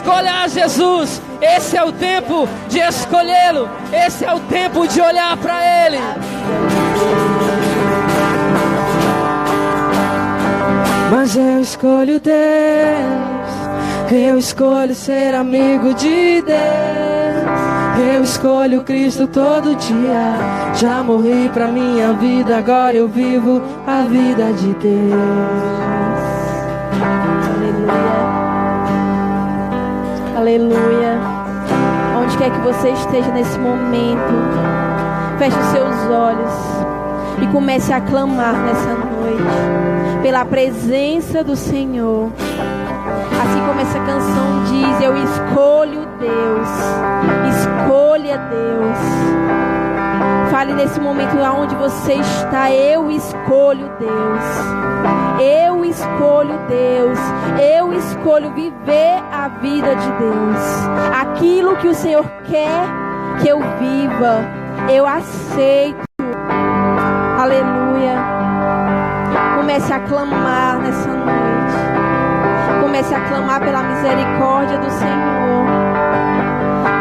Escolha a Jesus. Esse é o tempo de escolhê-lo. Esse é o tempo de olhar para Ele. Mas eu escolho Deus. Eu escolho ser amigo de Deus. Eu escolho Cristo todo dia. Já morri pra minha vida, agora eu vivo a vida de Deus. Aleluia. Aleluia. Onde quer que você esteja nesse momento, feche os seus olhos e comece a clamar nessa noite pela presença do Senhor. Assim como essa canção diz, eu escolho Deus. Escolha Deus. Fale nesse momento aonde você está. Eu escolho Deus. Eu escolho Deus. Eu escolho viver a vida de Deus. Aquilo que o Senhor quer que eu viva, eu aceito. Aleluia. Comece a clamar nessa noite. Comece a clamar pela misericórdia do Senhor,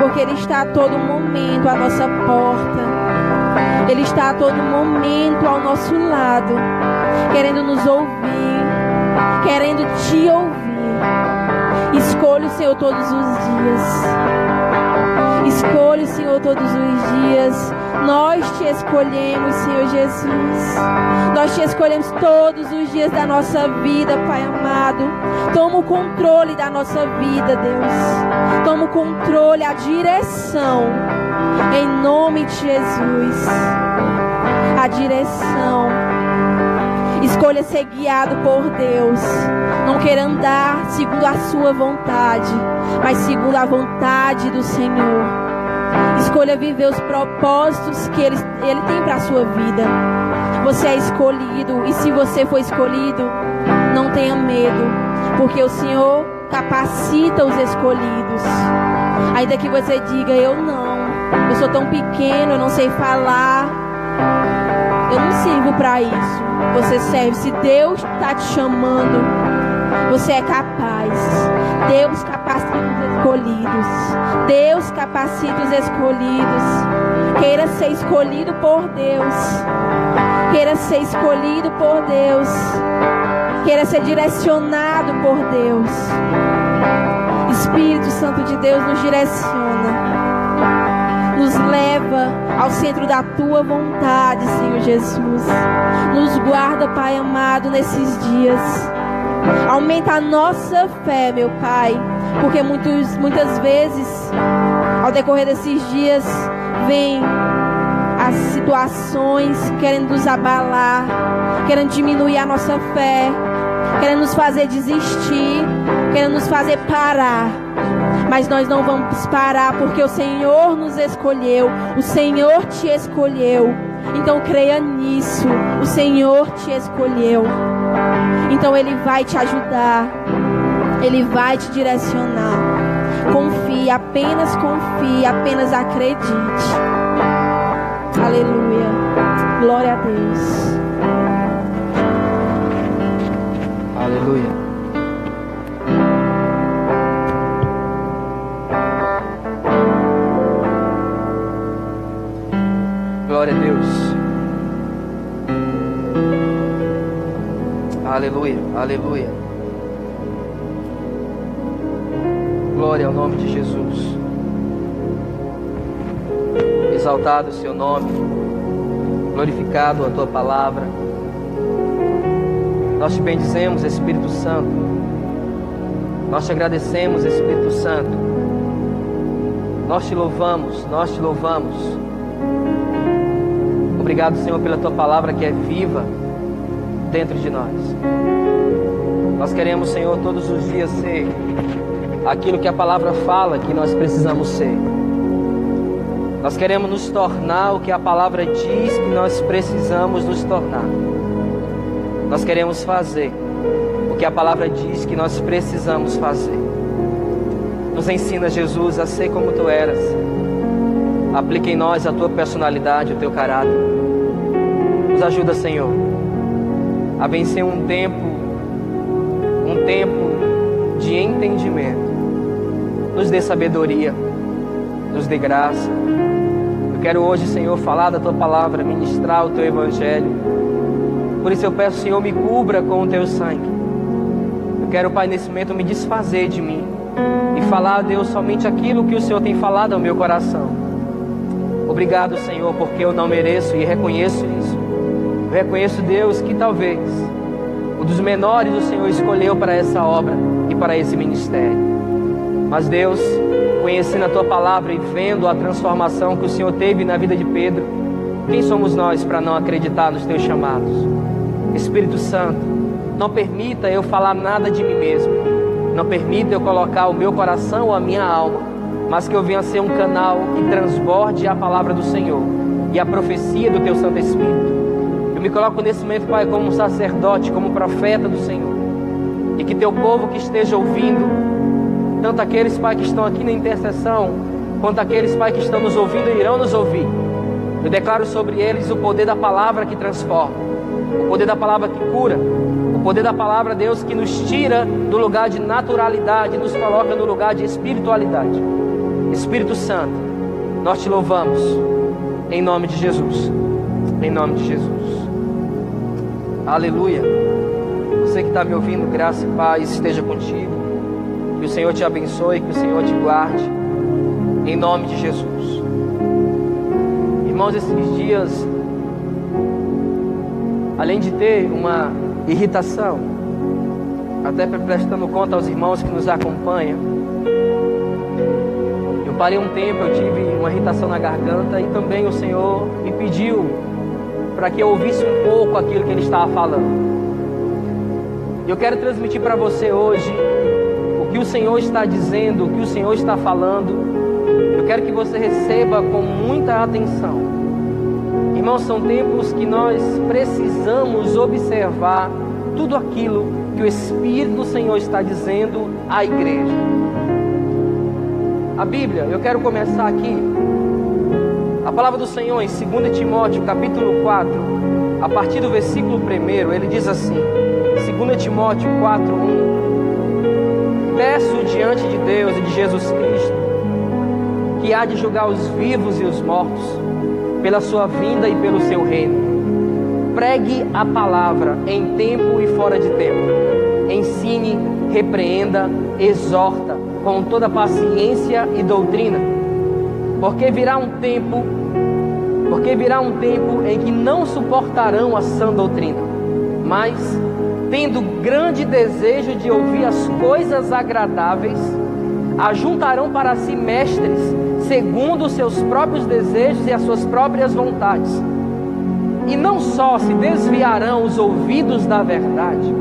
porque Ele está a todo momento à nossa porta. Ele está a todo momento ao nosso lado, querendo nos ouvir, querendo te ouvir. Escolha o Senhor todos os dias. Escolha o Senhor todos os dias. Nós te escolhemos, Senhor Jesus. Nós te escolhemos todos os dias da nossa vida, Pai amado. Toma o controle da nossa vida, Deus. Toma o controle, a direção. Em nome de Jesus. A direção. Escolha ser guiado por Deus. Não queira andar segundo a sua vontade, mas segundo a vontade do Senhor. Escolha viver os propósitos que Ele tem para a sua vida. Você é escolhido, e se você for escolhido, não tenha medo, porque o Senhor capacita os escolhidos. Ainda que você diga, eu sou tão pequeno, eu não sei falar, eu não sirvo para isso. Você serve. Se Deus está te chamando, você é capaz. Deus capacita os escolhidos. Deus capacita os escolhidos. Queira ser escolhido por Deus. Queira ser escolhido por Deus. Queira ser direcionado por Deus. Espírito Santo de Deus nos direciona. Nos leva ao centro da Tua vontade, Senhor Jesus. Nos guarda, Pai amado, nesses dias. Aumenta a nossa fé, meu Pai, porque muitas vezes, ao decorrer desses dias, vem as situações querendo nos abalar, querendo diminuir a nossa fé, querendo nos fazer desistir, querendo nos fazer parar. Mas nós não vamos parar, porque o Senhor nos escolheu, o Senhor te escolheu. Então creia nisso, o Senhor te escolheu. Então Ele vai te ajudar, Ele vai te direcionar. Confie, apenas acredite. Aleluia, glória a Deus. Aleluia. Glória a Deus. Aleluia, aleluia. Glória ao nome de Jesus. Exaltado o seu nome, glorificado a tua palavra. Nós te bendizemos, Espírito Santo. Nós te agradecemos, Espírito Santo. Nós te louvamos, nós te louvamos. Obrigado, Senhor, pela tua palavra que é viva dentro de nós. Nós queremos, Senhor, todos os dias ser aquilo que a palavra fala que nós precisamos ser. Nós queremos nos tornar o que a palavra diz que nós precisamos nos tornar. Nós queremos fazer o que a palavra diz que nós precisamos fazer. Nos ensina, Jesus, a ser como tu eras. Aplica em nós a tua personalidade, o teu caráter. Nos ajuda, Senhor, a vencer um tempo de entendimento, nos dê sabedoria, nos dê graça. Eu quero hoje, Senhor, falar da Tua palavra, ministrar o Teu Evangelho. Por isso eu peço, Senhor, me cubra com o Teu sangue. Eu quero, Pai, nesse momento me desfazer de mim e falar, Deus, somente aquilo que o Senhor tem falado ao meu coração. Obrigado, Senhor, porque eu não mereço e reconheço isso. Eu reconheço, Deus, que talvez um dos menores o Senhor escolheu para essa obra e para esse ministério. Mas, Deus, conhecendo a Tua palavra e vendo a transformação que o Senhor teve na vida de Pedro, quem somos nós para não acreditar nos Teus chamados? Espírito Santo, não permita eu falar nada de mim mesmo. Não permita eu colocar o meu coração ou a minha alma, mas que eu venha ser um canal que transborde a palavra do Senhor e a profecia do Teu Santo Espírito. Eu me coloco nesse momento, Pai, como um sacerdote, como um profeta do Senhor. E que Teu povo que esteja ouvindo, tanto aqueles, Pai, que estão aqui na intercessão, quanto aqueles, Pai, que estão nos ouvindo e irão nos ouvir, eu declaro sobre eles o poder da palavra que transforma, o poder da palavra que cura, o poder da palavra, Deus, que nos tira do lugar de naturalidade, nos coloca no lugar de espiritualidade. Espírito Santo, nós Te louvamos, em nome de Jesus, em nome de Jesus. Aleluia. Você que está me ouvindo, graça e paz esteja contigo, que o Senhor te abençoe, que o Senhor te guarde, em nome de Jesus. Irmãos, esses dias, além de ter uma irritação, até prestando conta aos irmãos que nos acompanham, eu parei um tempo, eu tive uma irritação na garganta e também o Senhor me pediu para que eu ouvisse um pouco aquilo que Ele estava falando. Eu quero transmitir para você hoje o que o Senhor está dizendo, o que o Senhor está falando. Eu quero que você receba com muita atenção. Irmãos, são tempos que nós precisamos observar tudo aquilo que o Espírito do Senhor está dizendo à igreja. A Bíblia, eu quero começar aqui. A palavra do Senhor em 2 Timóteo, capítulo 4, a partir do versículo 1, ele diz assim, 2 Timóteo 4, 1: Peço diante de Deus e de Jesus Cristo, que há de julgar os vivos e os mortos, pela sua vinda e pelo seu reino. Pregue a palavra em tempo e fora de tempo. Ensine, repreenda, exorta com toda paciência e doutrina. Porque virá um tempo em que não suportarão a sã doutrina, mas, tendo grande desejo de ouvir as coisas agradáveis, ajuntarão para si mestres, segundo os seus próprios desejos e as suas próprias vontades. E não só se desviarão os ouvidos da verdade,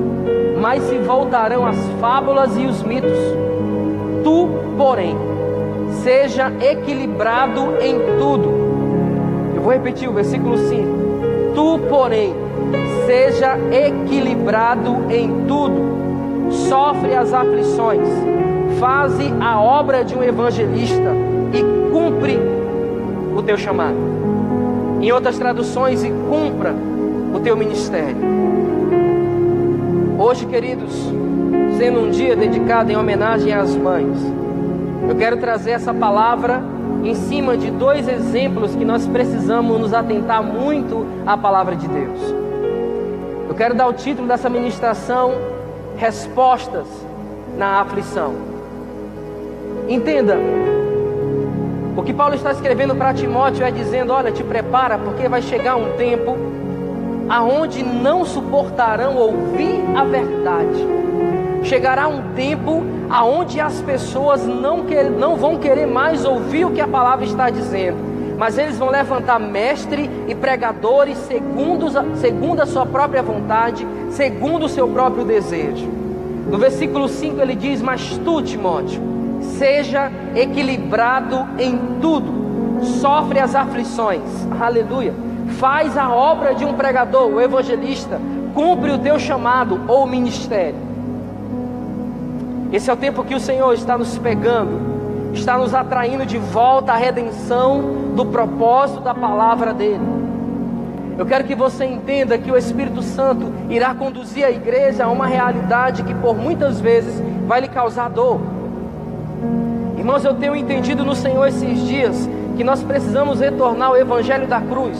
mas se voltarão às fábulas e os mitos. Tu, porém, seja equilibrado em tudo. Eu vou repetir o versículo 5. Tu, porém, seja equilibrado em tudo. Sofre as aflições. Faze a obra de um evangelista e cumpre o teu chamado. Em outras traduções, e cumpra o teu ministério. Hoje, queridos, sendo um dia dedicado em homenagem às mães, eu quero trazer essa palavra em cima de dois exemplos que nós precisamos nos atentar muito à palavra de Deus. Eu quero dar o título dessa ministração: Respostas na aflição. Entenda, o que Paulo está escrevendo para Timóteo é dizendo: olha, te prepara, porque vai chegar um tempo aonde não suportarão ouvir a verdade. Chegará um tempo aonde as pessoas não vão querer mais ouvir o que a palavra está dizendo, mas eles vão levantar mestre e pregadores segundo a sua própria vontade, segundo o seu próprio desejo. No versículo 5 ele diz: mas tu, Timóteo, seja equilibrado em tudo, sofre as aflições, aleluia, faz a obra de um pregador, o evangelista, cumpre o teu chamado ou ministério. Esse é o tempo que o Senhor está nos pegando, está nos atraindo de volta à redenção do propósito da palavra dele. Eu quero que você entenda que o Espírito Santo irá conduzir a igreja a uma realidade que por muitas vezes vai lhe causar dor. Irmãos, eu tenho entendido no Senhor esses dias que nós precisamos retornar ao evangelho da cruz.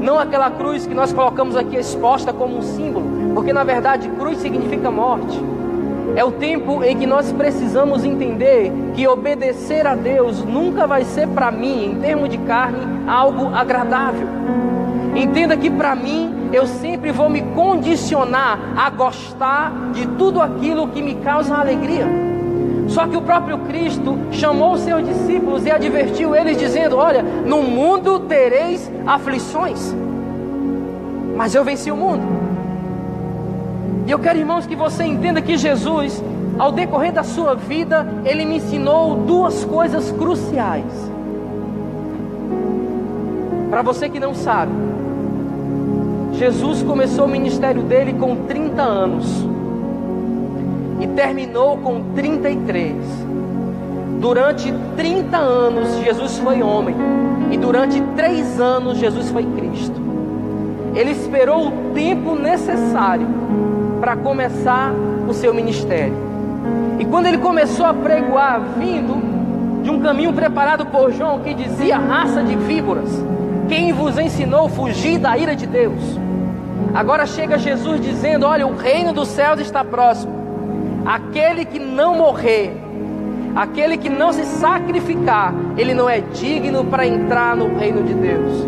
Não aquela cruz que nós colocamos aqui exposta como um símbolo, porque na verdade cruz significa morte. É o tempo em que nós precisamos entender que obedecer a Deus nunca vai ser para mim, em termos de carne, algo agradável. Entenda que para mim, eu sempre vou me condicionar a gostar de tudo aquilo que me causa alegria. Só que o próprio Cristo chamou os seus discípulos e advertiu eles dizendo: olha, no mundo tereis aflições, mas eu venci o mundo. E eu quero, irmãos, que você entenda que Jesus, ao decorrer da sua vida, Ele me ensinou duas coisas cruciais. Para você que não sabe, Jesus começou o ministério dele com 30 anos e terminou com 33. Durante 30 anos Jesus foi homem, e durante 3 anos Jesus foi Cristo. Ele esperou o tempo necessário para começar o seu ministério. E quando ele começou a pregoar, vindo de um caminho preparado por João, que dizia: raça de víboras, quem vos ensinou a fugir da ira de Deus? Agora chega Jesus dizendo: olha, o reino dos céus está próximo. Aquele que não morrer, aquele que não se sacrificar, ele não é digno para entrar no reino de Deus.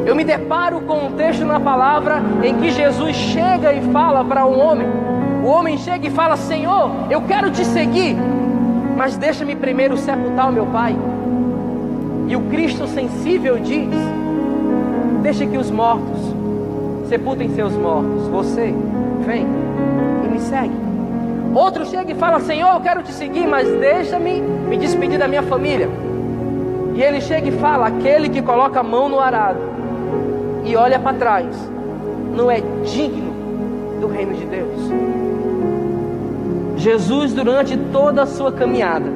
Eu me deparo com um texto na palavra em que Jesus chega e fala para um homem. O homem chega e fala: Senhor, eu quero te seguir, mas deixa-me primeiro sepultar o meu pai. E o Cristo sensível diz: deixa que os mortos sepultem seus mortos, você vem e me segue. Outro chega e fala: Senhor, eu quero te seguir, mas deixa-me me despedir da minha família. E ele chega e fala: aquele que coloca a mão no arado e olha para trás, não é digno do reino de Deus. Jesus, durante toda a sua caminhada,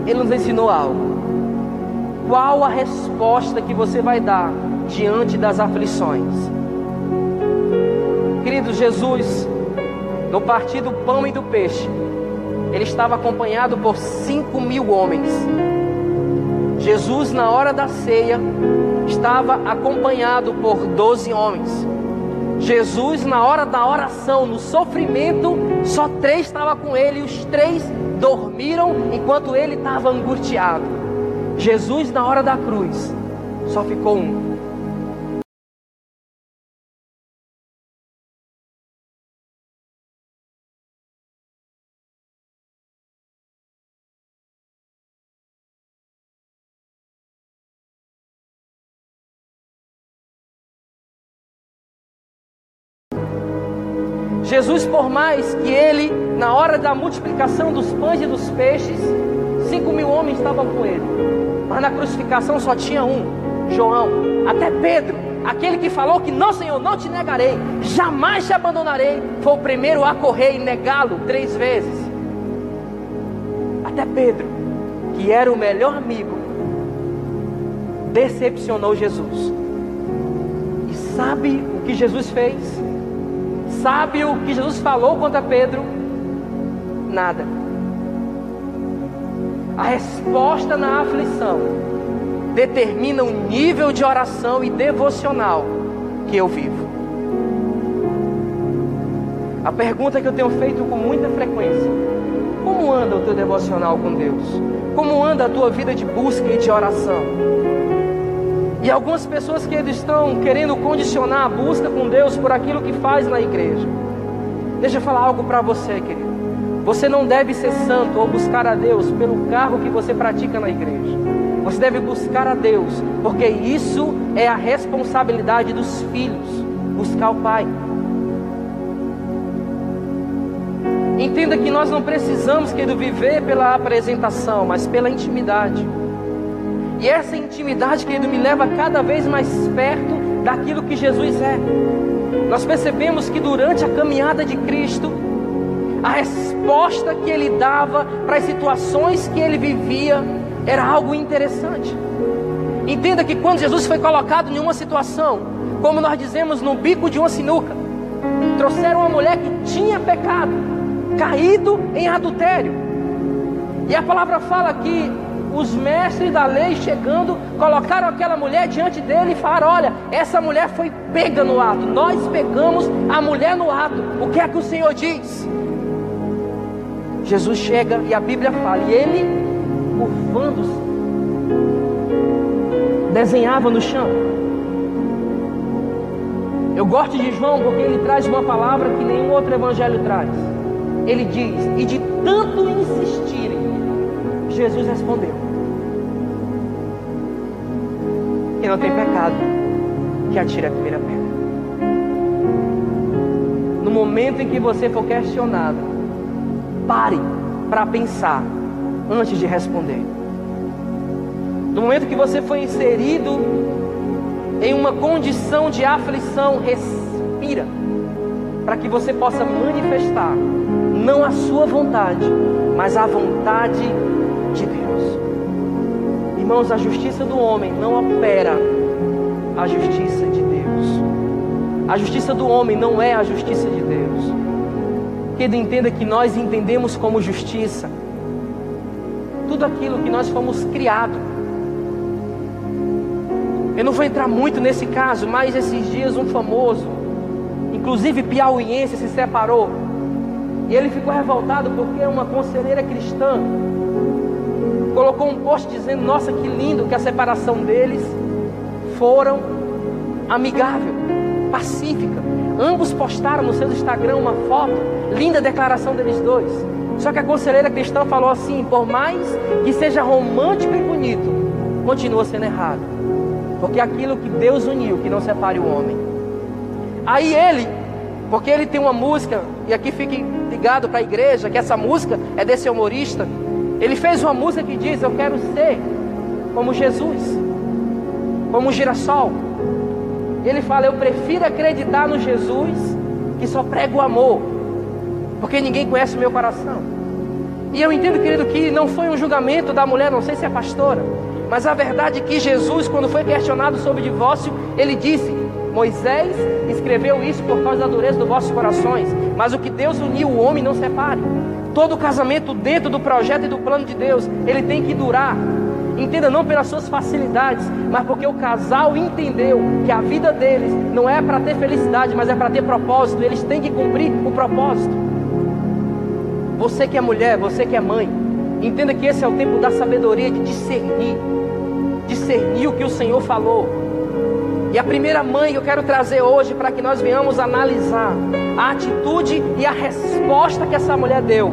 Ele nos ensinou algo. Qual a resposta que você vai dar diante das aflições? Querido, Jesus, no partir do pão e do peixe, Ele estava acompanhado por 5.000 homens. Jesus, na hora da ceia, estava acompanhado por 12 homens. Jesus, na hora da oração, no sofrimento, só 3 estavam com Ele, e os 3 dormiram enquanto Ele estava angustiado. Jesus, na hora da cruz, só ficou um. Jesus, por mais que Ele, na hora da multiplicação dos pães e dos peixes, 5.000 homens estavam com Ele, mas na crucificação só tinha um, João. Até Pedro, aquele que falou que não, Senhor, não te negarei, jamais te abandonarei, foi o primeiro a correr e negá-lo 3 vezes. Até Pedro, que era o melhor amigo, decepcionou Jesus. E sabe o que Jesus fez? Sabe o que Jesus falou contra Pedro? Nada. A resposta na aflição determina o nível de oração e devocional que eu vivo. A pergunta que eu tenho feito com muita frequência: como anda o teu devocional com Deus? Como anda a tua vida de busca e de oração? E algumas pessoas que estão querendo condicionar a busca com Deus por aquilo que faz na igreja. Deixa eu falar algo para você, querido. Você não deve ser santo ou buscar a Deus pelo cargo que você pratica na igreja. Você deve buscar a Deus, porque isso é a responsabilidade dos filhos, buscar o Pai. Entenda que nós não precisamos, querido, viver pela apresentação, mas pela intimidade. E essa intimidade, querido, me leva cada vez mais perto daquilo que Jesus é. Nós percebemos que durante a caminhada de Cristo, a resposta que Ele dava para as situações que Ele vivia era algo interessante. Entenda que quando Jesus foi colocado em uma situação, como nós dizemos, no bico de uma sinuca, trouxeram uma mulher que tinha pecado, caído em adultério. E a palavra fala que os mestres da lei chegando, colocaram aquela mulher diante dele e falaram: olha, essa mulher foi pega no ato, nós pegamos a mulher no ato, o que é que o Senhor diz? Jesus chega e a Bíblia fala, e ele, curvando-se, desenhava no chão. Eu gosto de João porque ele traz uma palavra que nenhum outro evangelho traz. Ele diz: e de tanto insistirem, Jesus respondeu: quem não tem pecado, que atire a primeira pedra. No momento em que você for questionado, pare para pensar antes de responder. No momento que você for inserido em uma condição de aflição, respira, para que você possa manifestar não a sua vontade, mas a vontade de Deus. Irmãos, a justiça do homem não opera a justiça de Deus. A justiça do homem não é a justiça de Deus. Que ele entenda que nós entendemos como justiça tudo aquilo que nós fomos criados. Eu não vou entrar muito nesse caso, mas esses dias um famoso, inclusive piauiense, se separou. E ele ficou revoltado porque uma conselheira cristã colocou um post dizendo: nossa, que lindo que a separação deles foram amigável, pacífica. Ambos postaram no seu Instagram uma foto, linda declaração deles dois. Só que a conselheira cristã falou assim: por mais que seja romântico e bonito, continua sendo errado. Porque aquilo que Deus uniu, que não separe o homem. Aí ele, porque ele tem uma música, e aqui fique ligado para a igreja, que essa música é desse humorista. Ele fez uma música que diz: eu quero ser como Jesus, como um girassol. E ele fala: eu prefiro acreditar no Jesus que só prega o amor, porque ninguém conhece o meu coração. E eu entendo, querido, que não foi um julgamento da mulher, não sei se é pastora, mas a verdade é que Jesus, quando foi questionado sobre divórcio, ele disse: Moisés escreveu isso por causa da dureza dos vossos corações, mas o que Deus uniu, o homem não separe. Todo casamento dentro do projeto e do plano de Deus, ele tem que durar. Entenda, não pelas suas facilidades, mas porque o casal entendeu que a vida deles não é para ter felicidade, mas é para ter propósito. Eles têm que cumprir o propósito. Você que é mulher, você que é mãe, entenda que esse é o tempo da sabedoria, de discernir o que o Senhor falou. E a primeira mãe que eu quero trazer hoje, para que nós venhamos analisar a atitude e a resposta que essa mulher deu,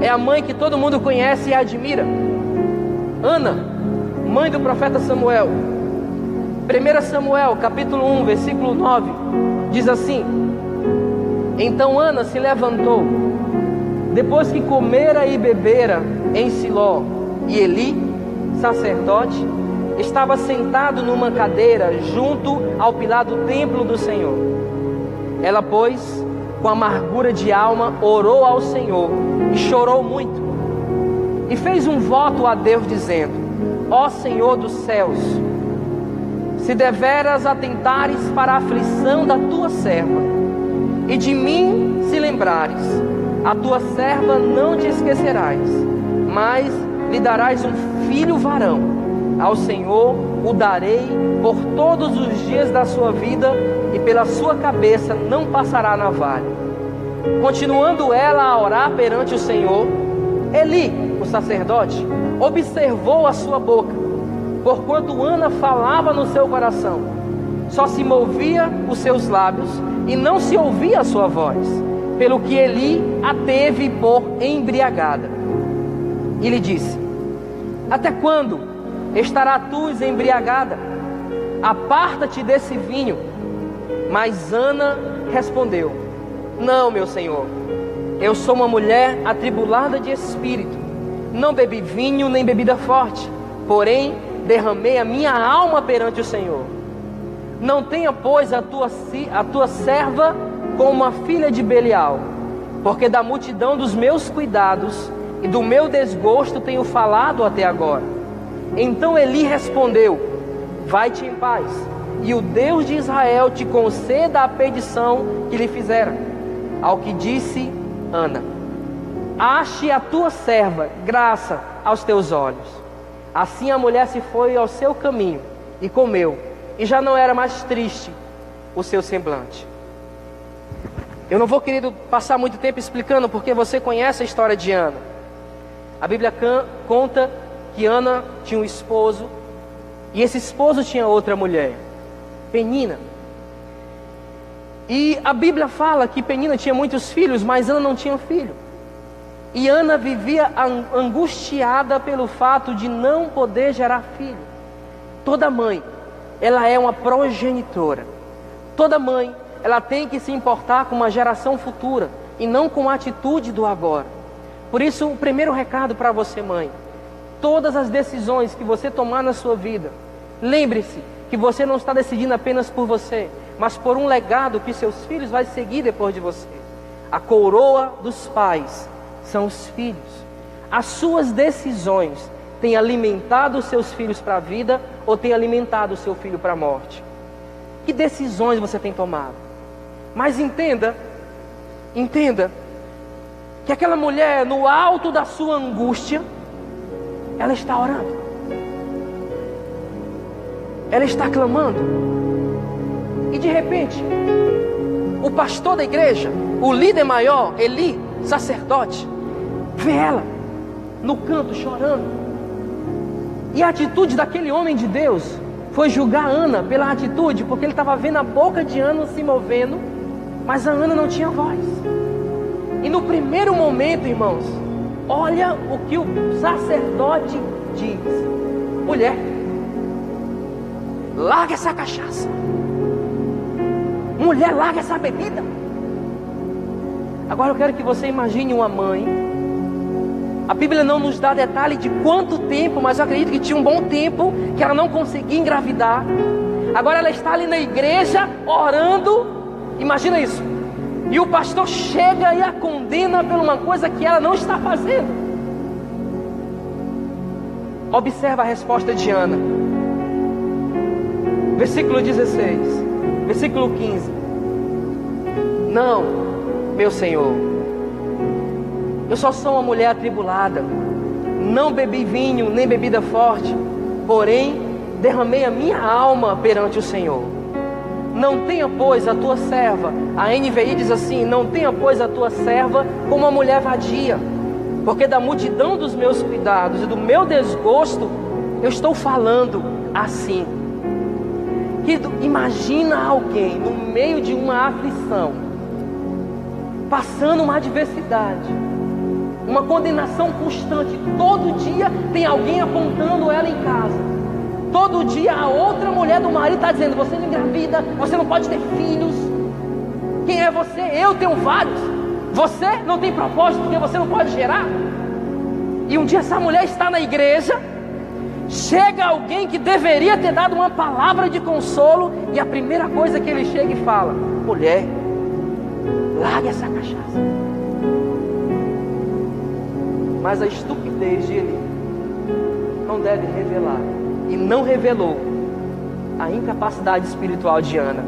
é a mãe que todo mundo conhece e admira, Ana, mãe do profeta Samuel. 1 Samuel capítulo 1 versículo 9 diz assim: então Ana se levantou, depois que comera e bebera em Siló, e Eli, sacerdote, estava sentado numa cadeira junto ao pilar do templo do Senhor. Ela, pois, com amargura de alma, orou ao Senhor e chorou muito, e fez um voto a Deus dizendo: ó Senhor dos céus, se deveras atentares para a aflição da tua serva, e de mim se lembrares, a tua serva não te esquecerás, mas lhe darás um filho varão. Ao Senhor o darei por todos os dias da sua vida, e pela sua cabeça não passará navalha. Continuando ela a orar perante o Senhor, Eli, o sacerdote, observou a sua boca, porquanto Ana falava no seu coração. Só se movia os seus lábios e não se ouvia a sua voz, pelo que Eli a teve por embriagada. E lhe disse: até quando estará tu embriagada? Aparta-te desse vinho. Mas Ana respondeu: não, meu senhor, eu sou uma mulher atribulada de espírito. Não bebi vinho nem bebida forte, porém derramei a minha alma perante o Senhor. Não tenha, pois, a tua serva como uma filha de Belial, porque da multidão dos meus cuidados e do meu desgosto tenho falado até agora. Então Eli respondeu: vai-te em paz, e o Deus de Israel te conceda a petição que lhe fizera. Ao que disse Ana: ache a tua serva graça aos teus olhos. Assim a mulher se foi ao seu caminho e comeu, e já não era mais triste o seu semblante. Eu não vou, querido, passar muito tempo explicando, porque você conhece a história de Ana. A Bíblia conta que Ana tinha um esposo, e esse esposo tinha outra mulher, Penina. E a Bíblia fala que Penina tinha muitos filhos, mas Ana não tinha filho. E Ana vivia angustiada pelo fato de não poder gerar filho. Toda mãe, ela é uma progenitora. Toda mãe, ela tem que se importar com uma geração futura e não com a atitude do agora. Por isso, o primeiro recado para você, mãe: todas as decisões que você tomar na sua vida, lembre-se que você não está decidindo apenas por você, mas por um legado que seus filhos vão seguir depois de você. A coroa dos pais são os filhos. As suas decisões têm alimentado os seus filhos para a vida ou têm alimentado o seu filho para a morte? Que decisões você tem tomado? Mas entenda que aquela mulher, no alto da sua angústia, ela está orando, ela está clamando, e de repente o pastor da igreja, o líder maior, Eli, sacerdote, vê ela no canto chorando. E a atitude daquele homem de Deus foi julgar Ana pela atitude, porque ele estava vendo a boca de Ana se movendo, mas a Ana não tinha voz. E no primeiro momento, irmãos, olha o que o sacerdote diz: mulher, larga essa cachaça. Mulher, larga essa bebida. Agora eu quero que você imagine uma mãe. A Bíblia não nos dá detalhe de quanto tempo, mas eu acredito que tinha um bom tempo que ela não conseguia engravidar. Agora ela está ali na igreja orando. Imagina isso. E o pastor chega e a condena por uma coisa que ela não está fazendo. Observa a resposta de Ana. Versículo 16, versículo 15. Não, meu Senhor, eu só sou uma mulher atribulada. Não bebi vinho, nem bebida forte, porém derramei a minha alma perante o Senhor. Não tenha, pois, a tua serva, a NVI diz assim: não tenha, pois, a tua serva como uma mulher vadia, porque da multidão dos meus cuidados e do meu desgosto eu estou falando assim. Querido, imagina alguém no meio de uma aflição, passando uma adversidade, uma condenação constante. Todo dia tem alguém apontando ela em casa. Todo dia a outra mulher do marido está dizendo: você não engravida, você não pode ter filhos. Quem é você? Eu tenho vários. Você não tem propósito porque você não pode gerar. E um dia essa mulher está na igreja, chega alguém que deveria ter dado uma palavra de consolo, e a primeira coisa que ele chega e fala: mulher, larga essa cachaça. Mas a estupidez de Eli não deve revelar, e não revelou, a incapacidade espiritual de Ana.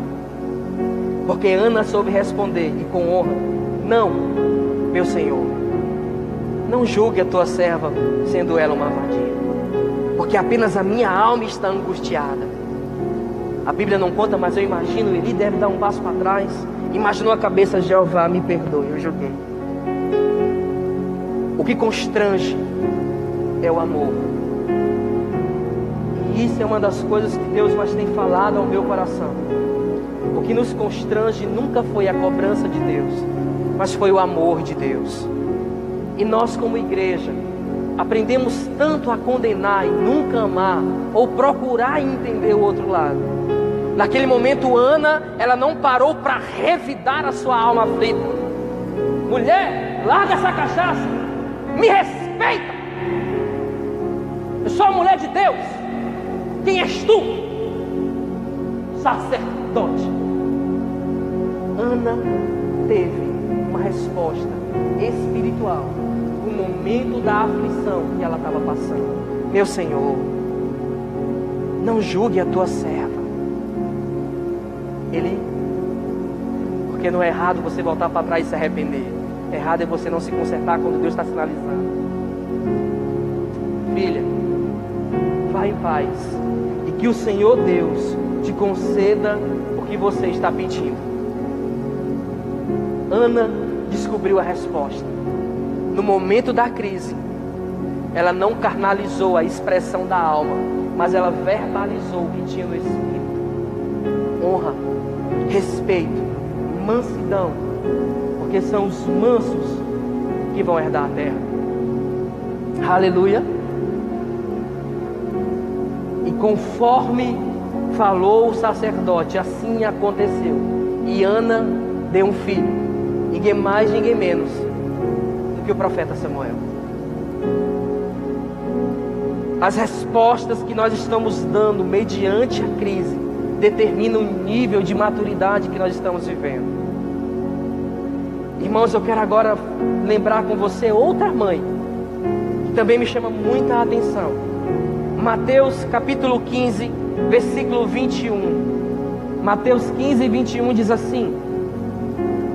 Porque Ana soube responder, e com honra: não, meu Senhor, não julgue a tua serva, sendo ela uma vadia, porque apenas a minha alma está angustiada. A Bíblia não conta, mas eu imagino, Eli deve dar um passo para trás. Imaginou a cabeça: Jeová, me perdoe, eu julguei. O que constrange é o amor. E isso é uma das coisas que Deus mais tem falado ao meu coração. O que nos constrange nunca foi a cobrança de Deus, mas foi o amor de Deus. E nós, como igreja, aprendemos tanto a condenar e nunca amar, ou procurar entender o outro lado. Naquele momento, Ana, ela não parou para revidar a sua alma aflita. Mulher, larga essa cachaça, me respeita. Eu sou a mulher de Deus. Quem és tu? Sacerdote. Ana teve uma resposta espiritual no momento da aflição que ela estava passando. Meu Senhor, não julgue a tua serva. Porque não é errado você voltar para trás e se arrepender. Errado é você não se consertar quando Deus está sinalizando. Filha, vá em paz, e que o Senhor Deus te conceda o que você está pedindo. Ana descobriu a resposta. No momento da crise, ela não carnalizou a expressão da alma, mas ela verbalizou o que tinha no espírito. Honra, respeito, mansidão, porque são os mansos que vão herdar a terra. Aleluia. E conforme falou o sacerdote, assim aconteceu. E Ana deu um filho, ninguém mais, ninguém menos do que o profeta Samuel. As respostas que nós estamos dando mediante a crise determinam o nível de maturidade que nós estamos vivendo. Irmãos, eu quero agora lembrar com você outra mãe que também me chama muita atenção. Mateus capítulo 15, versículo 21. Mateus 15, 21 diz assim: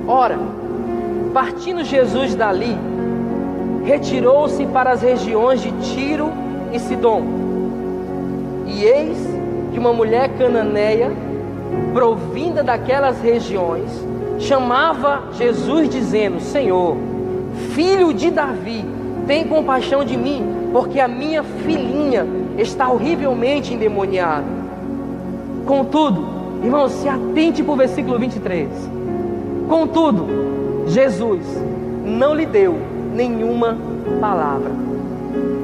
Ora, partindo Jesus dali, retirou-se para as regiões de Tiro e Sidom. E eis que uma mulher cananeia, provinda daquelas regiões, chamava Jesus dizendo: Senhor, filho de Davi, tem compaixão de mim, porque a minha filhinha está horrivelmente endemoniada. Contudo, irmãos, se atente para o versículo 23. Contudo, Jesus não lhe deu nenhuma palavra.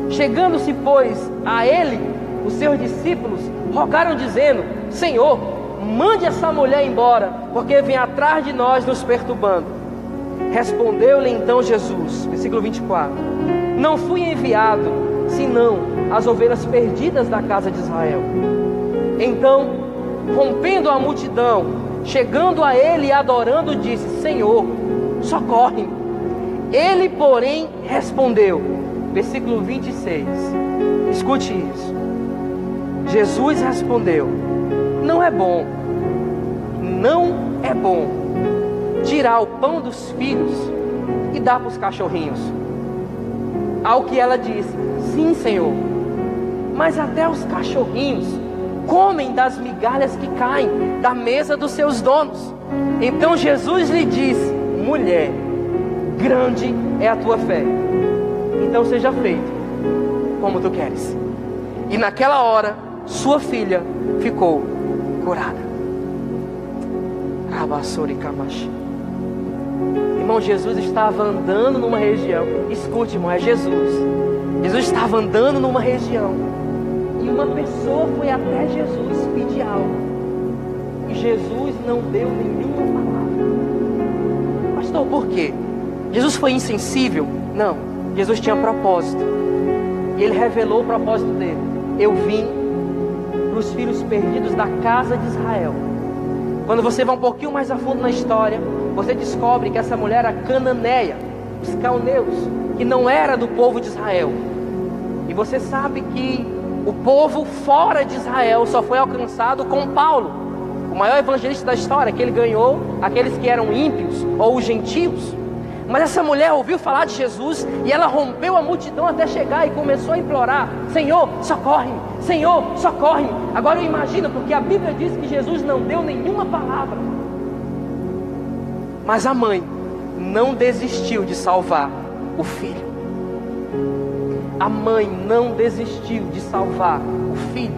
Chegando-se, pois, a ele, os seus discípulos rogaram dizendo: Senhor, mande essa mulher embora, porque vem atrás de nós nos perturbando. Respondeu-lhe então Jesus, versículo 24: Não fui enviado, senão as ovelhas perdidas da casa de Israel. Então, rompendo a multidão, chegando a ele e adorando, disse: Senhor, socorre-me. Ele, porém, respondeu, versículo 26, escute isso. Jesus respondeu: Não é bom tirar o pão dos filhos e dar para os cachorrinhos. Ao que ela disse: Sim, Senhor, mas até os cachorrinhos comem das migalhas que caem da mesa dos seus donos. Então Jesus lhe disse: Mulher, grande é a tua fé, então seja feito como tu queres. E naquela hora sua filha ficou curada. Irmão, Jesus estava andando numa região. Escute, irmão, é Jesus. Jesus estava andando numa região e uma pessoa foi até Jesus pedir algo, e Jesus não deu nenhuma palavra. Pastor, por quê? Jesus foi insensível? Não, Jesus tinha propósito, e Ele revelou o propósito dele. Eu vim para os filhos perdidos da casa de Israel. Quando você vai um pouquinho mais a fundo na história, você descobre que essa mulher era cananeia, os caldeus, que não era do povo de Israel. E você sabe que o povo fora de Israel só foi alcançado com Paulo, o maior evangelista da história, que ele ganhou aqueles que eram ímpios ou os gentios. Mas essa mulher ouviu falar de Jesus e ela rompeu a multidão até chegar e começou a implorar: Senhor, socorre-me, Senhor, socorre-me. Agora eu imagino, porque a Bíblia diz que Jesus não deu nenhuma palavra, mas a mãe não desistiu de salvar o filho. A mãe não desistiu de salvar o filho.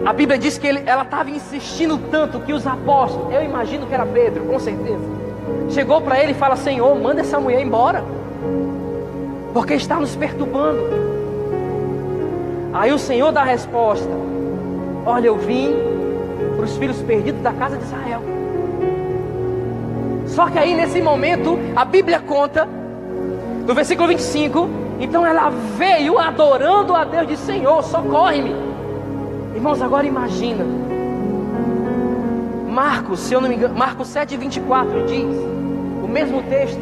A Bíblia diz que ela estava insistindo tanto que os apóstolos, eu imagino que era Pedro, com certeza, chegou para ele e fala: Senhor, manda essa mulher embora, porque está nos perturbando. Aí o Senhor dá a resposta: olha, eu vim para os filhos perdidos da casa de Israel. Só que aí nesse momento a Bíblia conta, no versículo 25, então ela veio adorando a Deus, disse: Senhor, socorre-me. Irmãos, agora imagina, Marcos, se eu não me engano, Marcos 7:24 diz, o mesmo texto.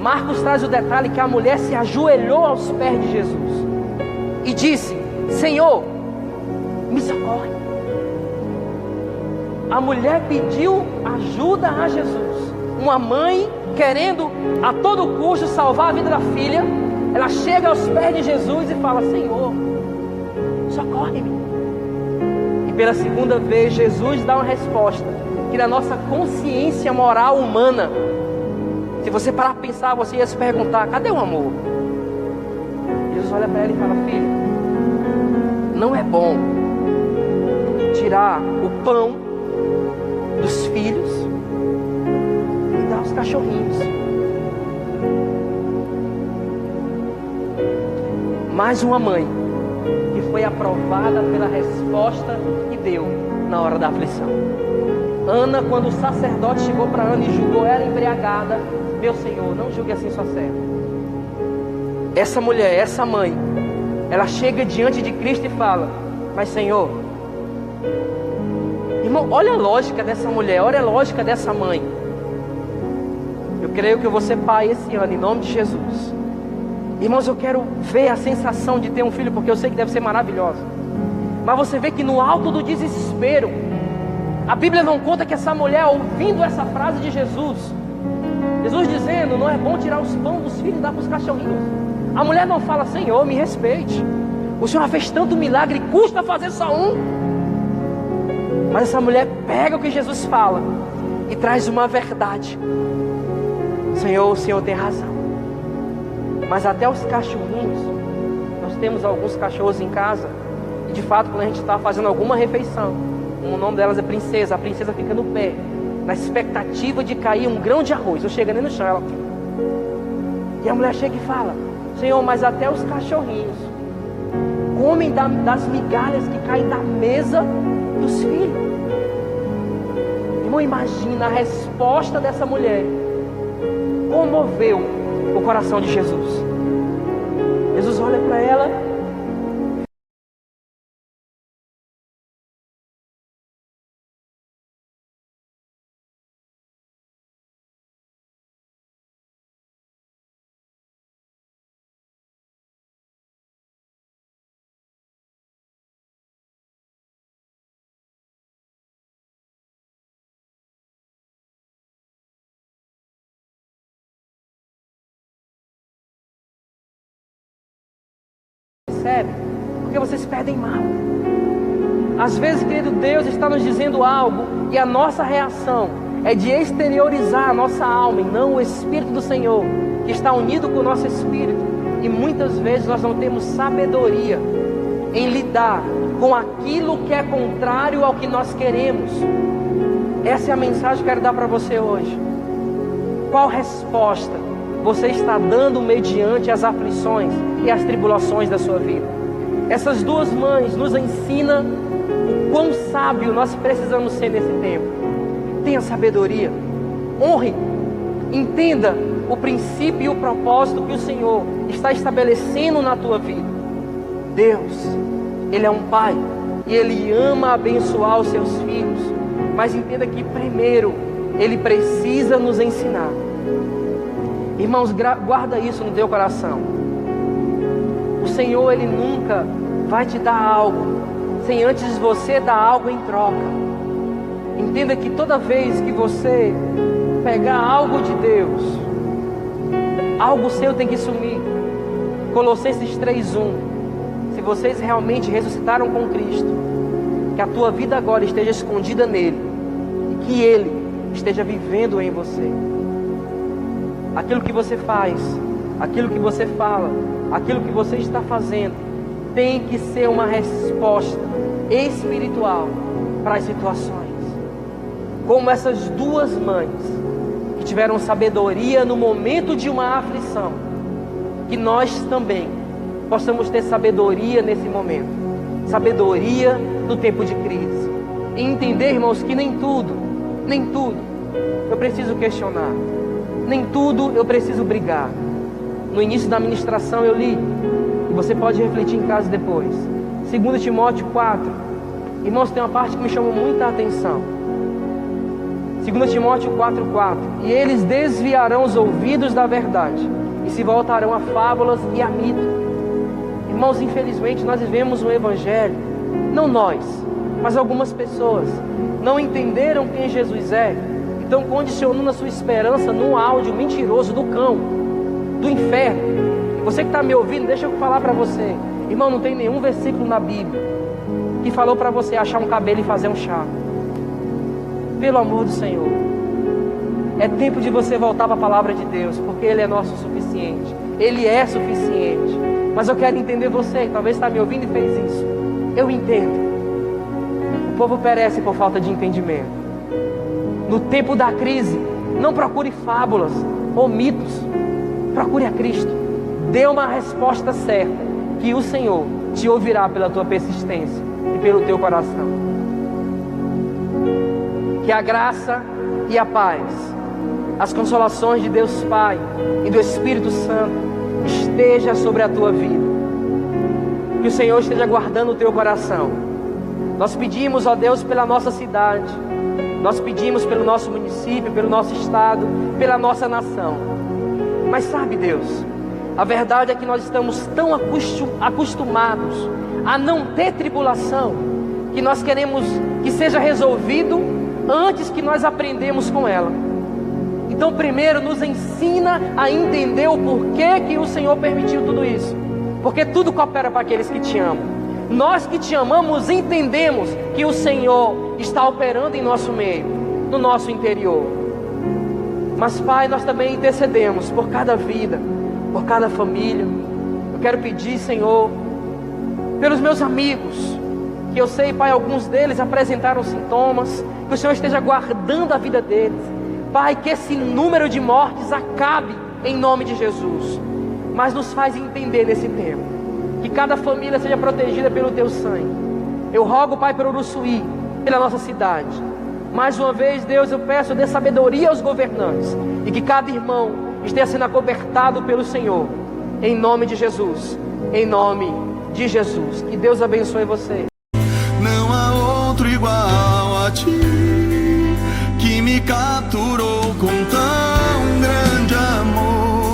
Marcos traz o detalhe que a mulher se ajoelhou aos pés de Jesus e disse: Senhor, me socorre. A mulher pediu ajuda a Jesus. Uma mãe querendo a todo custo salvar a vida da filha, ela chega aos pés de Jesus e fala: Senhor, socorre-me. E pela segunda vez Jesus dá uma resposta que na nossa consciência moral humana, se você parar para pensar, você ia se perguntar: cadê o amor? Jesus olha para ela e fala: filha, não é bom tirar o pão dos filhos e dar aos cachorrinhos. Mais uma mãe que foi aprovada pela resposta que deu na hora da aflição. Ana, quando o sacerdote chegou para Ana e julgou ela embriagada: meu Senhor, não julgue assim sua serva. Essa mulher, essa mãe, ela chega diante de Cristo e fala: mas Senhor, irmão, olha a lógica dessa mulher, olha a lógica dessa mãe. Eu creio que eu vou ser pai esse ano, em nome de Jesus. Irmãos, eu quero ver a sensação de ter um filho, porque eu sei que deve ser maravilhosa. Mas você vê que no alto do desespero, a Bíblia não conta que essa mulher, ouvindo essa frase de Jesus dizendo: não é bom tirar os pão dos filhos e dar para os cachorrinhos, a mulher não fala: Senhor, me respeite, o Senhor fez tanto milagre, custa fazer só um. Mas essa mulher pega o que Jesus fala e traz uma verdade: Senhor, o Senhor tem razão, mas até os cachorrinhos, nós temos alguns cachorros em casa, e de fato quando a gente está fazendo alguma refeição, o nome delas é Princesa, a Princesa fica no pé, na expectativa de cair um grão de arroz. Eu chego ali no chão, ela... E a mulher chega e fala: Senhor, mas até os cachorrinhos comem das migalhas que caem da mesa dos filhos. Irmão, imagina a resposta dessa mulher. Comoveu o coração de Jesus. Jesus olha para ela: percebe? Porque vocês perdem mal. Às vezes, querido, Deus está nos dizendo algo e a nossa reação é de exteriorizar a nossa alma e não o Espírito do Senhor, que está unido com o nosso Espírito. E muitas vezes nós não temos sabedoria em lidar com aquilo que é contrário ao que nós queremos. Essa é a mensagem que eu quero dar para você hoje. Qual resposta você está dando mediante as aflições e as tribulações da sua vida? Essas duas mães nos ensinam o quão sábio nós precisamos ser nesse tempo. Tenha sabedoria, honre, entenda o princípio e o propósito que o Senhor está estabelecendo na tua vida. Deus, Ele é um Pai e Ele ama abençoar os seus filhos, mas entenda que primeiro Ele precisa nos ensinar. Irmãos, guarda isso no teu coração. O Senhor, Ele nunca vai te dar algo sem antes você dar algo em troca. Entenda que toda vez que você pegar algo de Deus, algo seu tem que sumir. Colossenses 3:1. Se vocês realmente ressuscitaram com Cristo, que a tua vida agora esteja escondida nele e que Ele esteja vivendo em você. Aquilo que você faz, aquilo que você fala, aquilo que você está fazendo tem que ser uma resposta espiritual para as situações. Como essas duas mães que tiveram sabedoria no momento de uma aflição, que nós também possamos ter sabedoria nesse momento, sabedoria no tempo de crise, e entender, irmãos, que nem tudo eu preciso questionar, nem tudo eu preciso brigar. No início da ministração eu li, e você pode refletir em casa depois, 2 Timóteo 4. Irmãos, tem uma parte que me chamou muita atenção. 2 Timóteo 4:4. E eles desviarão os ouvidos da verdade e se voltarão a fábulas e a mito. Irmãos, infelizmente nós vivemos um evangelho, não nós, mas algumas pessoas não entenderam quem Jesus é e estão condicionando a sua esperança num áudio mentiroso do cão, do inferno. E você que está me ouvindo, deixa eu falar para você, irmão, não tem nenhum versículo na Bíblia que falou para você achar um cabelo e fazer um chá. Pelo amor do Senhor, é tempo de você voltar para a palavra de Deus, porque Ele é nosso suficiente. Ele é suficiente. Mas eu quero entender você, que talvez está me ouvindo e fez isso. Eu entendo. O povo perece por falta de entendimento. No tempo da crise, não procure fábulas ou mitos. Procure a Cristo. Dê uma resposta certa, que o Senhor te ouvirá pela tua persistência e pelo teu coração. Que a graça e a paz, as consolações de Deus Pai e do Espírito Santo esteja sobre a tua vida. Que o Senhor esteja guardando o teu coração. Nós pedimos, ó Deus, pela nossa cidade. Nós pedimos pelo nosso município, pelo nosso estado, pela nossa nação. Mas sabe, Deus, a verdade é que nós estamos tão acostumados a não ter tribulação, que nós queremos que seja resolvido antes que nós aprendemos com ela. Então primeiro nos ensina a entender o porquê que o Senhor permitiu tudo isso. Porque tudo coopera para aqueles que te amam. Nós que te amamos entendemos que o Senhor está operando em nosso meio, no nosso interior. Mas Pai, nós também intercedemos por cada vida, por cada família. Eu quero pedir, Senhor, pelos meus amigos, que eu sei, Pai, alguns deles apresentaram sintomas, que o Senhor esteja guardando a vida deles. Pai, que esse número de mortes acabe em nome de Jesus. Mas nos faz entender nesse tempo, que cada família seja protegida pelo Teu sangue. Eu rogo, Pai, pelo Uruçuí, pela nossa cidade. Mais uma vez, Deus, eu peço, dê sabedoria aos governantes, e que cada irmão esteja sendo acobertado pelo Senhor, em nome de Jesus, em nome de Jesus. Que Deus abençoe você. Não há outro igual a Ti, que me capturou com tanto